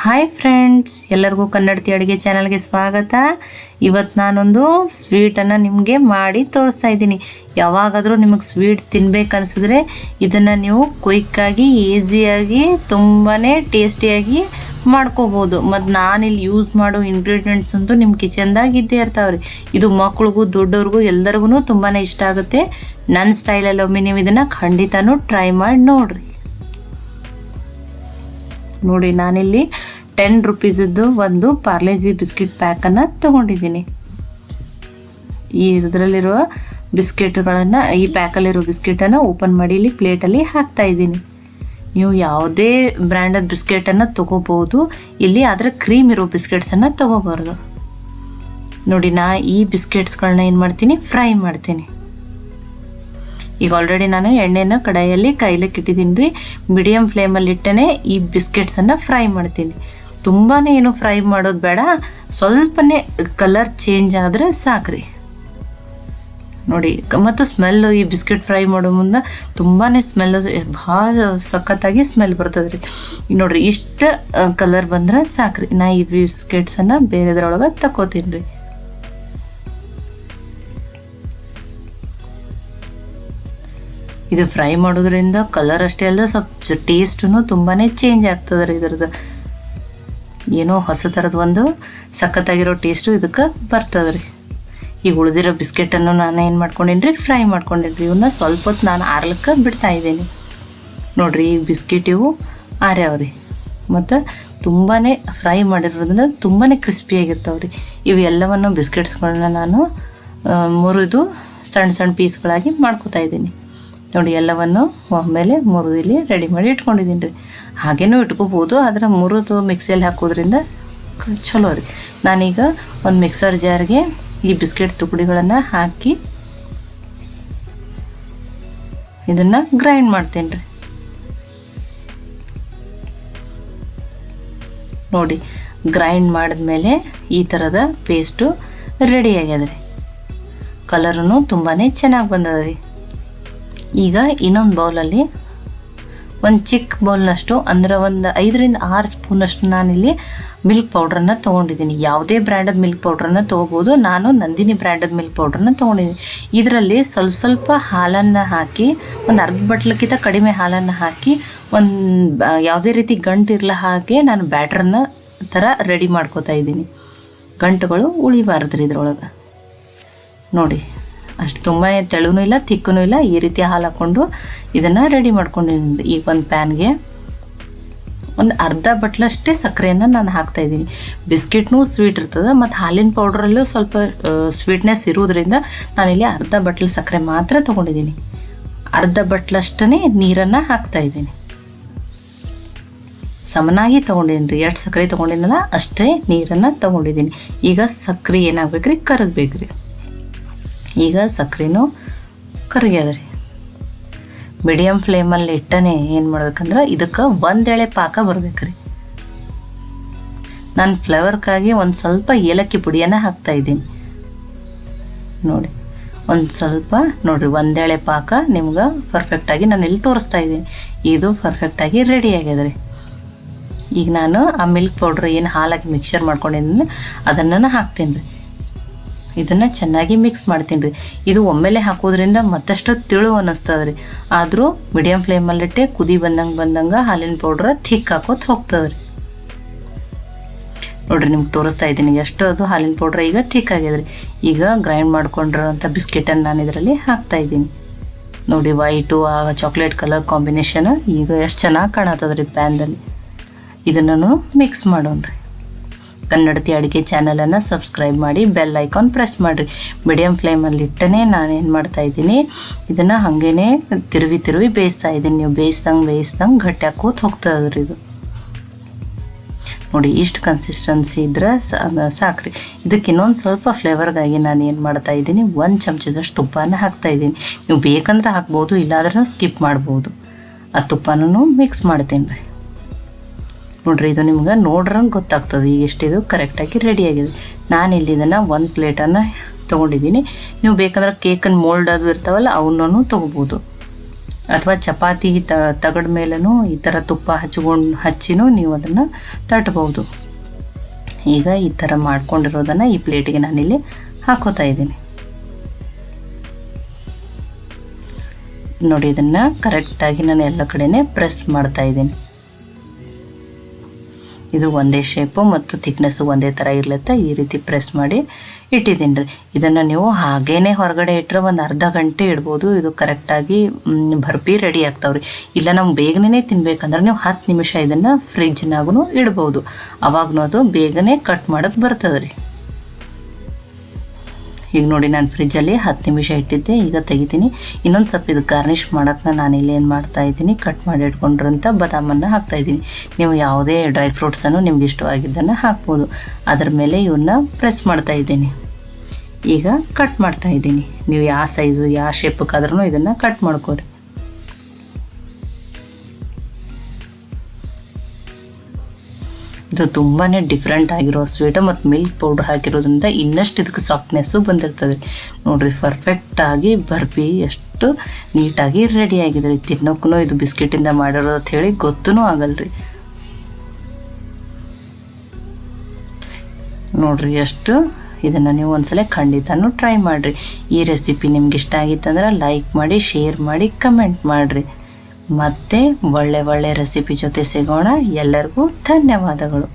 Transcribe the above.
Hi friends, ಎಲ್ಲರಿಗೂ ಕನ್ನಡತಿ ಅಡುಗೆ ಚಾನಲ್ಗೆ ಸ್ವಾಗತ. ಇವತ್ತು ನಾನೊಂದು ಸ್ವೀಟನ್ನು ನಿಮಗೆ ಮಾಡಿ ತೋರಿಸ್ತಾ ಇದ್ದೀನಿ. ಯಾವಾಗಾದರೂ ನಿಮಗೆ ಸ್ವೀಟ್ ತಿನ್ಬೇಕನ್ಸಿದ್ರೆ ಇದನ್ನು ನೀವು ಕ್ವಿಕ್ಕಾಗಿ ಈಸಿಯಾಗಿ ತುಂಬಾ ಟೇಸ್ಟಿಯಾಗಿ ಮಾಡ್ಕೋಬೋದು. ಮತ್ತು ನಾನಿಲ್ಲಿ ಯೂಸ್ ಮಾಡೋ ಇಂಗ್ರೀಡಿಯೆಂಟ್ಸ್ ಅಂತೂ ನಿಮ್ಮ ಕಿಚನ್ದಾಗ ಇದ್ದೇ ಇರ್ತಾವ್ರಿ. ಇದು ಮಕ್ಳಿಗೂ ದೊಡ್ಡವ್ರಿಗೂ ಎಲ್ಲರಿಗೂ ತುಂಬಾ ಇಷ್ಟ ಆಗುತ್ತೆ. ನನ್ನ ಸ್ಟೈಲಲ್ಲಿ ಒಮ್ಮೆ ನೀವು ಇದನ್ನು ಖಂಡಿತನೂ ಟ್ರೈ ಮಾಡಿ ನೋಡಿರಿ. ನೋಡಿ, ನಾನಿಲ್ಲಿ 10 ರೂಪೀಸದ್ದು ಒಂದು ಪಾರ್ಲೆಜಿ ಬಿಸ್ಕಿಟ್ ಪ್ಯಾಕನ್ನು ತೊಗೊಂಡಿದ್ದೀನಿ. ಇದರಲ್ಲಿರುವ ಬಿಸ್ಕೆಟ್ಗಳನ್ನು, ಈ ಪ್ಯಾಕಲ್ಲಿರೋ ಬಿಸ್ಕೆಟನ್ನು ಓಪನ್ ಮಾಡಿ ಇಲ್ಲಿ ಪ್ಲೇಟಲ್ಲಿ ಹಾಕ್ತಾಯಿದ್ದೀನಿ. ನೀವು ಯಾವುದೇ ಬ್ರ್ಯಾಂಡದ ಬಿಸ್ಕೆಟನ್ನು ತೊಗೋಬೋದು ಇಲ್ಲಿ, ಆದರೆ ಕ್ರೀಮ್ ಇರೋ ಬಿಸ್ಕೆಟ್ಸನ್ನು ತೊಗೋಬಾರ್ದು. ನೋಡಿ, ನಾ ಈ ಬಿಸ್ಕೆಟ್ಸ್ಗಳನ್ನ ಏನು ಮಾಡ್ತೀನಿ, ಫ್ರೈ ಮಾಡ್ತೀನಿ. ಈಗ ಆಲ್ರೆಡಿ ನಾನು ಎಣ್ಣೆನ ಕಡಾಯಲ್ಲಿ ಕೈಲಕ್ಕೆ ಇಟ್ಟಿದ್ದೀನಿ ರೀ. ಮೀಡಿಯಮ್ ಫ್ಲೇಮಲ್ಲಿ ಇಟ್ಟೇ ಈ ಬಿಸ್ಕೆಟ್ಸನ್ನು ಫ್ರೈ ಮಾಡ್ತೀನಿ. ತುಂಬಾ ಏನು ಫ್ರೈ ಮಾಡೋದು ಬೇಡ, ಸ್ವಲ್ಪನೇ ಕಲರ್ ಚೇಂಜ್ ಆದರೆ ಸಾಕ್ರಿ. ನೋಡಿ, ಮತ್ತು ಸ್ಮೆಲ್ಲು ಈ ಬಿಸ್ಕೆಟ್ ಫ್ರೈ ಮಾಡೋ ಮುಂದೆ ತುಂಬಾ ಸ್ಮೆಲ್, ಭಾಳ ಸಖತ್ತಾಗಿ ಸ್ಮೆಲ್ ಬರ್ತದೆ ರೀ. ನೋಡಿರಿ, ಇಷ್ಟು ಕಲರ್ ಬಂದ್ರೆ ಸಾಕ್ರಿ. ನಾ ಈ ಬಿಸ್ಕೆಟ್ಸನ್ನು ಬೇರೆದ್ರೊಳಗೆ ತಗೋತೀನಿ ರೀ. ಇದು ಫ್ರೈ ಮಾಡೋದ್ರಿಂದ ಕಲರ್ ಅಷ್ಟೇ ಅಲ್ಲದೆ ಸ್ವಲ್ಪ ಟೇಸ್ಟೂ ತುಂಬಾ ಚೇಂಜ್ ಆಗ್ತದೆ ರೀ. ಇದ್ರದ್ದು ಏನೋ ಹೊಸ ಥರದ ಒಂದು ಸಖತ್ತಾಗಿರೋ ಟೇಸ್ಟು ಇದಕ್ಕೆ ಬರ್ತದೆ ರೀ. ಈಗ ಉಳಿದಿರೋ ಬಿಸ್ಕೆಟನ್ನು ನಾನು ಏನು ಮಾಡ್ಕೊಂಡೀನಿ ರೀ, ಫ್ರೈ ಮಾಡ್ಕೊಂಡೀನಿ ರೀ. ಇವನ್ನ ಸ್ವಲ್ಪ ಹೊತ್ತು ನಾನು ಆರ್ಲಿಕ್ಕೆ ಬಿಡ್ತಾಯಿದ್ದೀನಿ. ನೋಡಿರಿ, ಈ ಬಿಸ್ಕೆಟ್ ಇವು ಆರ್ಯಾವ್ರಿ ಮತ್ತು ತುಂಬಾ ಫ್ರೈ ಮಾಡಿರೋದ್ರಿಂದ ತುಂಬಾ ಕ್ರಿಸ್ಪಿಯಾಗಿರ್ತಾವೆ ರೀ. ಇವು ಎಲ್ಲವನ್ನು ಬಿಸ್ಕೆಟ್ಸ್ಗಳನ್ನ ನಾನು ಮುರಿದು ಸಣ್ಣ ಸಣ್ಣ ಪೀಸ್ಗಳಾಗಿ ಮಾಡ್ಕೋತಾ ಇದ್ದೀನಿ. ನೋಡಿ, ಎಲ್ಲವನ್ನು ಆಮೇಲೆ ಮುರಿದಿಲ್ಲಿ ರೆಡಿ ಮಾಡಿ ಇಟ್ಕೊಂಡಿದ್ದೀನಿ ರೀ. ಹಾಗೇನೂ ಇಟ್ಕೋಬೋದು, ಆದರೆ ಮುರಿದು ಮಿಕ್ಸಿಯಲ್ಲಿ ಹಾಕೋದ್ರಿಂದ ಚಲೋ ರೀ. ನಾನೀಗ ಒಂದು ಮಿಕ್ಸರ್ ಜಾರ್ಗೆ ಈ ಬಿಸ್ಕೆಟ್ ತುಕಡಿಗಳನ್ನು ಹಾಕಿ ಇದನ್ನು ಗ್ರೈಂಡ್ ಮಾಡ್ತೀನಿ ರೀ. ನೋಡಿ, ಗ್ರೈಂಡ್ ಮಾಡಿದ್ಮೇಲೆ ಈ ಥರದ ಪೇಸ್ಟು ರೆಡಿ ಆಗ್ಯದ ರೀ. ಕಲರೂ ತುಂಬಾ ಚೆನ್ನಾಗಿ ಬಂದದ ರೀ. ಈಗ ಇನ್ನೊಂದು ಬೌಲಲ್ಲಿ ಒಂದು ಚಿಕ್ಕ ಬೌಲ್ನಷ್ಟು, ಅಂದರೆ ಒಂದು 5 ರಿಂದ 6 ಸ್ಪೂನಷ್ಟು ನಾನಿಲ್ಲಿ ಮಿಲ್ಕ್ ಪೌಡ್ರನ್ನು ತೊಗೊಂಡಿದ್ದೀನಿ. ಯಾವುದೇ ಬ್ರ್ಯಾಂಡದ ಮಿಲ್ಕ್ ಪೌಡ್ರನ್ನು ತೊಗೋಬೋದು. ನಾನು ನಂದಿನಿ ಬ್ರ್ಯಾಂಡದ ಮಿಲ್ಕ್ ಪೌಡ್ರನ್ನು ತೊಗೊಂಡಿದ್ದೀನಿ. ಇದರಲ್ಲಿ ಸ್ವಲ್ಪ ಸ್ವಲ್ಪ ಹಾಲನ್ನು ಹಾಕಿ, ಒಂದು ಅರ್ಧ ಬಟ್ಲಕ್ಕಿಂತ ಕಡಿಮೆ ಹಾಲನ್ನು ಹಾಕಿ, ಒಂದು ಯಾವುದೇ ರೀತಿ ಗಂಟು ಇರಲ್ಲ ಹಾಗೆ ನಾನು ಬ್ಯಾಟ್ರನ್ನ ಥರ ರೆಡಿ ಮಾಡ್ಕೋತಾ ಇದ್ದೀನಿ. ಗಂಟುಗಳು ಉಳಿಬಾರ್ದು ರೀ ಇದ್ರೊಳಗೆ. ನೋಡಿ, ಅಷ್ಟು ತುಂಬ ತೆಳುನೂ ಇಲ್ಲ, ತಿಕ್ಕೂ ಇಲ್ಲ, ಈ ರೀತಿ ಹಾಲು ಹಾಕ್ಕೊಂಡು ಇದನ್ನು ರೆಡಿ ಮಾಡ್ಕೊಂಡಿದ್ದೀನಿ. ಈಗ ಒಂದು ಪ್ಯಾನ್ಗೆ ಒಂದು ಅರ್ಧ ಬಟ್ಲಷ್ಟೇ ಸಕ್ಕರೆಯನ್ನು ನಾನು ಹಾಕ್ತಾಯಿದ್ದೀನಿ. ಬಿಸ್ಕಿಟ್ನೂ ಸ್ವೀಟ್ ಇರ್ತದೆ ಮತ್ತು ಹಾಲಿನ ಪೌಡ್ರಲ್ಲೂ ಸ್ವಲ್ಪ ಸ್ವೀಟ್ನೆಸ್ ಇರೋದ್ರಿಂದ ನಾನಿಲ್ಲಿ ಅರ್ಧ ಬಟ್ಲು ಸಕ್ಕರೆ ಮಾತ್ರ ತೊಗೊಂಡಿದ್ದೀನಿ. ಅರ್ಧ ಬಟ್ಲಷ್ಟೇ ನೀರನ್ನು ಹಾಕ್ತಾಯಿದ್ದೀನಿ. ಸಮನಾಗಿ ತೊಗೊಂಡಿದ್ದೀನಿ ರೀ. ಎಷ್ಟು ಸಕ್ಕರೆ ತೊಗೊಂಡಿನಲ್ಲ ಅಷ್ಟೇ ನೀರನ್ನು ತೊಗೊಂಡಿದ್ದೀನಿ. ಈಗ ಸಕ್ಕರೆ ಏನಾಗಬೇಕು ರೀ, ಕರಗಬೇಕು ರೀ. ಈಗ ಸಕ್ಕರೆನೂ ಕರಗ್ಯದ ರೀ. ಮೀಡಿಯಮ್ ಫ್ಲೇಮಲ್ಲಿ ಇಟ್ಟನೇ ಏನು ಮಾಡ್ಬೇಕಂದ್ರೆ ಇದಕ್ಕೆ ಒಂದೆಳೆ ಪಾಕ ಬರ್ಬೇಕು ರೀ. ನಾನು ಫ್ಲೇವರ್ಗಾಗಿ ಒಂದು ಸ್ವಲ್ಪ ಏಲಕ್ಕಿ ಪುಡಿಯನ್ನು ಹಾಕ್ತಾಯಿದ್ದೀನಿ. ನೋಡಿ, ಒಂದು ಸ್ವಲ್ಪ ನೋಡಿರಿ, ಒಂದೆಳೆ ಪಾಕ ನಿಮ್ಗೆ ಪರ್ಫೆಕ್ಟಾಗಿ ನಾನು ಇಲ್ಲಿ ತೋರಿಸ್ತಾ ಇದ್ದೀನಿ. ಇದು ಪರ್ಫೆಕ್ಟಾಗಿ ರೆಡಿ ಆಗ್ಯದ ರೀ. ಈಗ ನಾನು ಆ ಮಿಲ್ಕ್ ಪೌಡ್ರ್ ಏನು ಹಾಲಾಗಿ ಮಿಕ್ಸರ್ ಮಾಡ್ಕೊಂಡಿದ್ದೀನಿ ಅದನ್ನು ಹಾಕ್ತೀನಿ ರೀ. ಇದನ್ನು ಚೆನ್ನಾಗಿ ಮಿಕ್ಸ್ ಮಾಡ್ತೀನಿ ರೀ. ಇದು ಒಮ್ಮೆಲೆ ಹಾಕೋದ್ರಿಂದ ಮತ್ತಷ್ಟು ತಿಳು ಅನ್ನಿಸ್ತದೆ ರೀ. ಆದರೂ ಮೀಡಿಯಮ್ ಫ್ಲೇಮಲ್ಲಿಟ್ಟೆ ಕುದಿ ಬಂದಂಗೆ ಹಾಲಿನ ಪೌಡ್ರ್ ಥಿಕ್ ಹಾಕೋದು ಹೋಗ್ತದೆ ರೀ. ನೋಡಿರಿ, ನಿಮ್ಗೆ ತೋರಿಸ್ತಾ ಇದ್ದೀನಿ ಎಷ್ಟು ಅದು ಹಾಲಿನ ಪೌಡ್ರ್ ಈಗ ಥಿಕ್ ಆಗ್ಯದ ರೀ. ಈಗ ಗ್ರೈಂಡ್ ಮಾಡ್ಕೊಂಡಿರೋಂಥ ಬಿಸ್ಕೆಟನ್ನು ನಾನು ಇದರಲ್ಲಿ ಹಾಕ್ತಾಯಿದ್ದೀನಿ. ನೋಡಿ, ವೈಟು ಆ ಚಾಕ್ಲೇಟ್ ಕಲರ್ ಕಾಂಬಿನೇಷನ್ ಈಗ ಎಷ್ಟು ಚೆನ್ನಾಗಿ ಕಾಣತ್ತದ ರೀ ಪ್ಯಾನ್ದಲ್ಲಿ. ಇದನ್ನು ಮಿಕ್ಸ್ ಮಾಡೋಣ ರೀ. ಕನ್ನಡತಿ ಅಡುಗೆ ಚಾನಲನ್ನು ಸಬ್ಸ್ಕ್ರೈಬ್ ಮಾಡಿ, ಬೆಲ್ ಐಕಾನ್ ಪ್ರೆಸ್ ಮಾಡಿರಿ. ಮೀಡಿಯಮ್ ಫ್ಲೇಮಲ್ಲಿ ಇಟ್ಟನೇ ನಾನೇನು ಮಾಡ್ತಾಯಿದ್ದೀನಿ, ಇದನ್ನು ಹಾಗೇ ತಿರುವಿ ಬೇಯಿಸ್ತಾ ಇದ್ದೀನಿ. ನೀವು ಬೇಯಿಸ್ದಂಗೆ ಗಟ್ಟಿ ಹಾಕೋತ ಹೋಗ್ತದೆ ರೀ ಇದು. ನೋಡಿ, ಇಷ್ಟು ಕನ್ಸಿಸ್ಟೆನ್ಸಿ ಇದ್ರೆ ಸಾಕ್ರಿ. ಇದಕ್ಕೆ ಇನ್ನೊಂದು ಸ್ವಲ್ಪ ಫ್ಲೇವರ್ಗಾಗಿ ನಾನು ಏನು ಮಾಡ್ತಾಯಿದ್ದೀನಿ, 1 ಚಮಚದಷ್ಟು ತುಪ್ಪನ ಹಾಕ್ತಾಯಿದ್ದೀನಿ. ನೀವು ಬೇಕಂದ್ರೆ ಹಾಕ್ಬೋದು, ಇಲ್ಲಾಂದ್ರೆ ಸ್ಕಿಪ್ ಮಾಡ್ಬೋದು. ಆ ತುಪ್ಪನೂ ಮಿಕ್ಸ್ ಮಾಡ್ತೀನಿ ರೀ. ನೋಡಿರಿ, ಇದು ನಿಮ್ಗೆ ನೋಡ್ರಂಗೆ ಗೊತ್ತಾಗ್ತದೆ ಈಗ ಎಷ್ಟಿದು ಕರೆಕ್ಟಾಗಿ ರೆಡಿಯಾಗಿದೆ. ನಾನು ಇಲ್ಲಿ ಇದನ್ನು ಒಂದು ಪ್ಲೇಟನ್ನು ತೊಗೊಂಡಿದ್ದೀನಿ. ನೀವು ಬೇಕಂದ್ರೆ ಕೇಕನ್ನು ಮೋಲ್ಡ್ ಅದು ಇರ್ತಾವಲ್ಲ ಅವನ್ನೂ ತೊಗೋಬೋದು. ಅಥವಾ ಚಪಾತಿ ತಗಡ ಮೇಲೂ ಈ ಥರ ತುಪ್ಪ ಹಚ್ಚಿನೂ ನೀವು ಅದನ್ನು ತಟ್ಬೋದು. ಈಗ ಈ ಥರ ಮಾಡ್ಕೊಂಡಿರೋದನ್ನು ಈ ಪ್ಲೇಟಿಗೆ ನಾನಿಲ್ಲಿ ಹಾಕೋತಾ ಇದ್ದೀನಿ. ನೋಡಿ, ಇದನ್ನು ಕರೆಕ್ಟಾಗಿ ನಾನು ಎಲ್ಲ ಕಡೆನೇ ಪ್ರೆಸ್ ಮಾಡ್ತಾ ಇದ್ದೀನಿ. ಇದು ಒಂದೇ ಶೇಪು ಮತ್ತು ಥಿಕ್ನೆಸ್ಸು ಒಂದೇ ಥರ ಇರ್ಲತ್ತ ಈ ರೀತಿ ಪ್ರೆಸ್ ಮಾಡಿ ಇಟ್ಟಿದ್ದೀನಿ ರೀ. ಇದನ್ನು ನೀವು ಹಾಗೇ ಹೊರಗಡೆ ಇಟ್ಟರೆ ಒಂದು ಅರ್ಧ ಗಂಟೆ ಇಡ್ಬೋದು. ಇದು ಕರೆಕ್ಟಾಗಿ ಬರ್ಫಿ ರೆಡಿ ಆಗ್ತಾವ್ರಿ. ಇಲ್ಲ ನಮ್ಗೆ ಬೇಗನೆ ತಿನ್ಬೇಕಂದ್ರೆ ನೀವು 10 ನಿಮಿಷ ಇದನ್ನು ಫ್ರಿಜ್ನಾಗೂ ಇಡ್ಬೋದು. ಅವಾಗೂ ಅದು ಬೇಗನೆ ಕಟ್ ಮಾಡೋಕ್ಕೆ ಬರ್ತದೆ ರೀ. ಈಗ ನೋಡಿ, ನಾನು ಫ್ರಿಜ್ಜಲ್ಲಿ 10 ನಿಮಿಷ ಇಟ್ಟಿದ್ದೆ. ಈಗ ತೆಗಿತೀನಿ. ಇನ್ನೊಂದು ಸ್ವಲ್ಪ ಇದು ಗಾರ್ನಿಷ್ ಮಾಡೋಕ್ಕೆ ನಾನು ಇಲ್ಲಿ ಏನು ಮಾಡ್ತಾಯಿದ್ದೀನಿ, ಕಟ್ ಮಾಡಿ ಇಟ್ಕೊಂಡಿರೋಂಥ ಬಾದಾಮನ್ನು ಹಾಕ್ತಾಯಿದ್ದೀನಿ. ನೀವು ಯಾವುದೇ ಡ್ರೈ ಫ್ರೂಟ್ಸನ್ನು ನಿಮ್ಗೆ ಇಷ್ಟವಾಗಿದ್ದನ್ನು ಹಾಕ್ಬೋದು. ಅದ್ರ ಮೇಲೆ ಇವನ್ನ ಪ್ರೆಸ್ ಮಾಡ್ತಾಯಿದ್ದೀನಿ. ಈಗ ಕಟ್ ಮಾಡ್ತಾಯಿದ್ದೀನಿ. ನೀವು ಯಾವ ಸೈಜು ಯಾವ ಶೇಪಕ್ಕಾದ್ರೂ ಇದನ್ನು ಕಟ್ ಮಾಡ್ಕೊರಿ. ಇದು ತುಂಬಾ ಡಿಫ್ರೆಂಟ್ ಆಗಿರೋ ಸ್ವೀಟು ಮತ್ತು ಮಿಲ್ಕ್ ಪೌಡ್ರ್ ಹಾಕಿರೋದ್ರಿಂದ ಇನ್ನಷ್ಟು ಇದಕ್ಕೆ ಸಾಫ್ಟ್ನೆಸ್ಸು ಬಂದಿರ್ತದೆ. ನೋಡಿರಿ, ಪರ್ಫೆಕ್ಟಾಗಿ ಬರ್ಫಿ ಎಷ್ಟು ನೀಟಾಗಿ ರೆಡಿಯಾಗಿದೆ ರೀ. ತಿನ್ನೋಕ್ಕೂ ಇದು ಬಿಸ್ಕೆಟಿಂದ ಮಾಡಿರೋದು ಅಂತ ಹೇಳಿ ಗೊತ್ತೂ ಆಗಲ್ರಿ. ನೋಡಿರಿ ಎಷ್ಟು. ಇದನ್ನು ನೀವು ಒಂದ್ಸಲ ಖಂಡಿತನೂ ಟ್ರೈ ಮಾಡಿರಿ. ಈ ರೆಸಿಪಿ ನಿಮ್ಗೆ ಇಷ್ಟ ಆಗಿತ್ತಂದ್ರೆ ಲೈಕ್ ಮಾಡಿ, ಶೇರ್ ಮಾಡಿ, ಕಮೆಂಟ್ ಮಾಡಿರಿ. ಮತ್ತೆ ಒಳ್ಳೆ ರೆಸಿಪಿ ಜೊತೆ ಸಿಗೋಣ. ಎಲ್ಲರಿಗೂ ಧನ್ಯವಾದಗಳು.